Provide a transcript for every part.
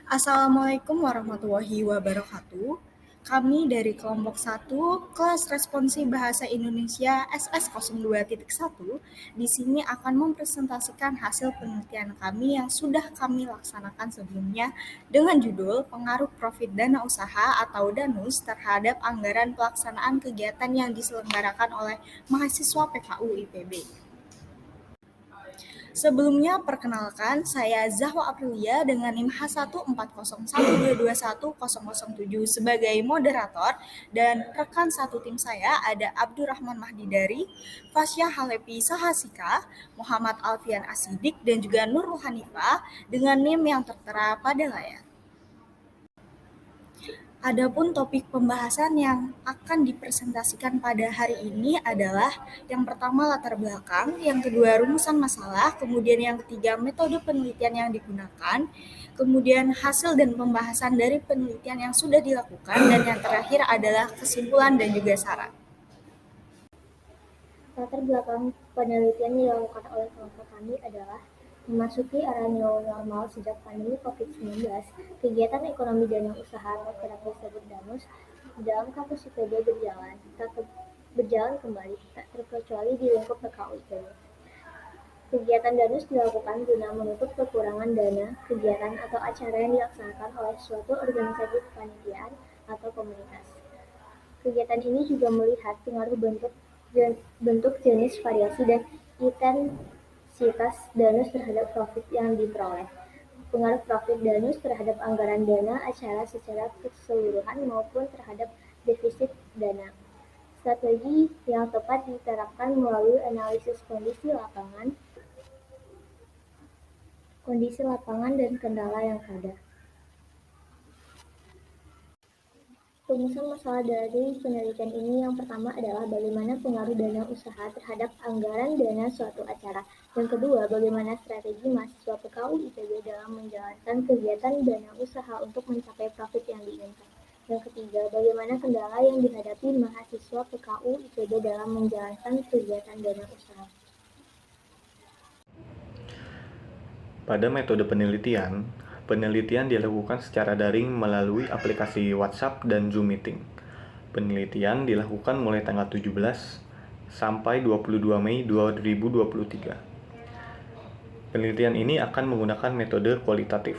Assalamualaikum warahmatullahi wabarakatuh. Kami dari kelompok 1 kelas responsi bahasa Indonesia SS02.1 di sini akan mempresentasikan hasil penelitian kami yang sudah kami laksanakan sebelumnya dengan judul Pengaruh Profit Dana Usaha atau DANUS terhadap anggaran pelaksanaan kegiatan yang diselenggarakan oleh mahasiswa PKU IPB. Sebelumnya, perkenalkan, saya Zahwa Aprilia dengan NIM H14012210007 sebagai moderator dan rekan satu tim saya ada Abdurrahman Mahdidari, Fasya Halepi Sahasika, Muhammad Alfian Asidik, dan juga Nurul Hanifah dengan NIM yang tertera pada layar. Adapun topik pembahasan yang akan dipresentasikan pada hari ini adalah yang pertama latar belakang, yang kedua rumusan masalah, kemudian yang ketiga metode penelitian yang digunakan, kemudian hasil dan pembahasan dari penelitian yang sudah dilakukan, dan yang terakhir adalah kesimpulan dan juga saran. Latar belakang penelitian yang dilakukan oleh kelompok kami adalah memasuki era new normal sejak pandemi COVID-19, kegiatan ekonomi dan usaha atau kerap disebut DANUS dalam kampus IPB berjalan kembali, tak terkecuali di lingkup PKU IPB. Kegiatan DANUS dilakukan guna menutup kekurangan dana kegiatan atau acara yang dilaksanakan oleh suatu organisasi kepanitiaan atau komunitas. Kegiatan ini juga melihat pengaruh bentuk jenis, variasi, dan intensitas DANUS terhadap profit yang diperoleh. Pengaruh profit DANUS terhadap anggaran dana acara secara keseluruhan maupun terhadap defisit dana. Strategi yang tepat diterapkan melalui analisis kondisi lapangan dan kendala yang ada. Rumusan masalah dari penelitian ini yang pertama adalah bagaimana pengaruh dana usaha terhadap anggaran dana suatu acara. Yang kedua, bagaimana strategi mahasiswa PKU IPB dalam menjalankan kegiatan dana usaha untuk mencapai profit yang diinginkan. Yang ketiga, bagaimana kendala yang dihadapi mahasiswa PKU IPB dalam menjalankan kegiatan dana usaha. Pada metode penelitian dilakukan secara daring melalui aplikasi WhatsApp dan Zoom Meeting. Penelitian dilakukan mulai tanggal 17 sampai 22 Mei 2023. Penelitian ini akan menggunakan metode kualitatif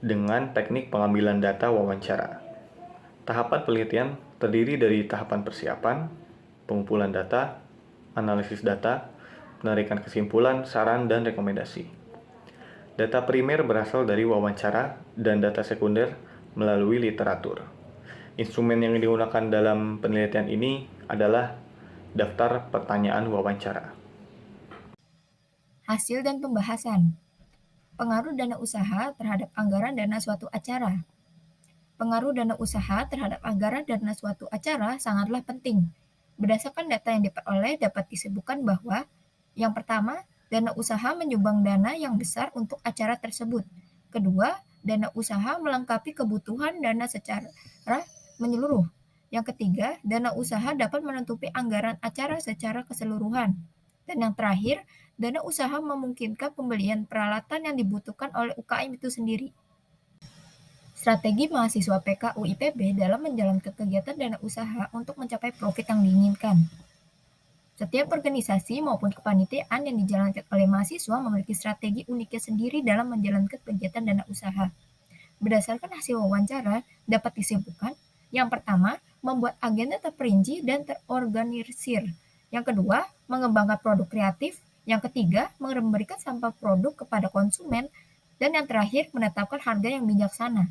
dengan teknik pengambilan data wawancara. Tahapan penelitian terdiri dari tahapan persiapan, pengumpulan data, analisis data, penarikan kesimpulan, saran, dan rekomendasi. Data primer berasal dari wawancara dan data sekunder melalui literatur. Instrumen yang digunakan dalam penelitian ini adalah daftar pertanyaan wawancara. Hasil dan pembahasan. Pengaruh dana usaha terhadap anggaran dana suatu acara. Pengaruh dana usaha terhadap anggaran dana suatu acara sangatlah penting. Berdasarkan data yang diperoleh dapat disebutkan bahwa yang pertama, dana usaha menyumbang dana yang besar untuk acara tersebut. Kedua, dana usaha melengkapi kebutuhan dana secara menyeluruh. Yang ketiga, dana usaha dapat menutupi anggaran acara secara keseluruhan. Dan yang terakhir, dana usaha memungkinkan pembelian peralatan yang dibutuhkan oleh UKM itu sendiri. Strategi mahasiswa PKU IPB dalam menjalankan kegiatan dana usaha untuk mencapai profit yang diinginkan. Setiap organisasi maupun kepanitiaan yang dijalankan oleh mahasiswa memiliki strategi uniknya sendiri dalam menjalankan kegiatan dana usaha. Berdasarkan hasil wawancara, dapat disimpulkan, yang pertama, membuat agenda terperinci dan terorganisir. Yang kedua, mengembangkan produk kreatif. Yang ketiga, memberikan sampel produk kepada konsumen. Dan yang terakhir, menetapkan harga yang bijaksana.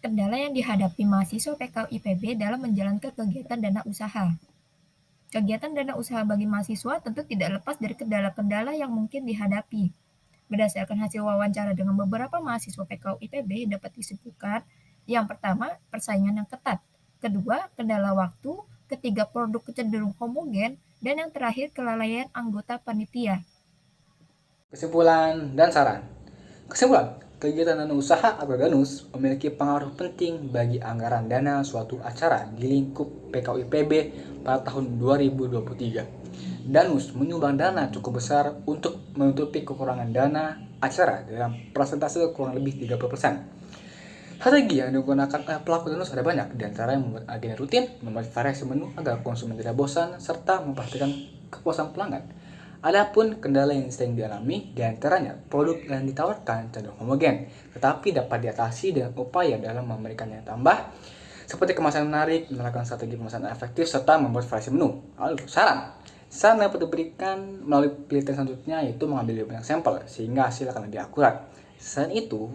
Kendala yang dihadapi mahasiswa PKU IPB dalam menjalankan kegiatan dana usaha. Kegiatan dana usaha bagi mahasiswa tentu tidak lepas dari kendala-kendala yang mungkin dihadapi. Berdasarkan hasil wawancara dengan beberapa mahasiswa PKU IPB dapat disebutkan, yang pertama, persaingan yang ketat. Kedua, kendala waktu. Ketiga, produk cenderung homogen. Dan yang terakhir, kelalaian anggota panitia. Kesimpulan dan saran. Kesimpulan, kegiatan dana usaha atau DANUS memiliki pengaruh penting bagi anggaran dana suatu acara di lingkup PKU IPB pada tahun 2023. Danus menyumbang dana cukup besar untuk menutupi kekurangan dana acara dalam persentase kurang lebih 30%. Strategi yang digunakan oleh pelaku Danus ada banyak, di antara yang membuat agenda rutin, membuat variasi menu agar konsumen tidak bosan, serta memastikan kepuasan pelanggan. Adapun kendala yang sering dialami, di antaranya produk yang ditawarkan cenderung homogen, tetapi dapat diatasi dengan upaya dalam memberikan nilai tambah, seperti kemasan menarik, melakukan strategi pemesanan efektif, serta membuat variasi menu. Lalu, saran dapat diberikan melalui penelitian selanjutnya, yaitu mengambil lebih banyak sampel, sehingga hasil akan lebih akurat. Selain itu,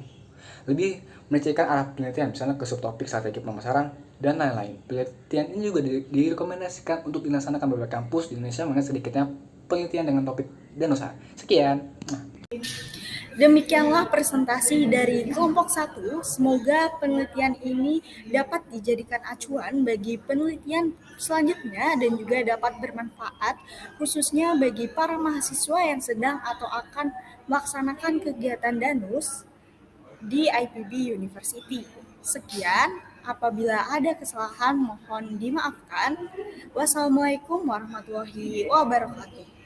lebih melecehkan arah penelitian, misalnya ke subtopik strategi pemasaran, dan lain-lain. Penelitian ini juga direkomendasikan untuk dilaksanakan beberapa kampus di Indonesia mengenai sedikitnya penelitian dengan topik dan usaha. Sekian. Demikianlah presentasi dari kelompok 1. Semoga penelitian ini dapat dijadikan acuan bagi penelitian selanjutnya dan juga dapat bermanfaat khususnya bagi para mahasiswa yang sedang atau akan melaksanakan kegiatan Danus di IPB University. Sekian, apabila ada kesalahan mohon dimaafkan. Wassalamualaikum warahmatullahi wabarakatuh.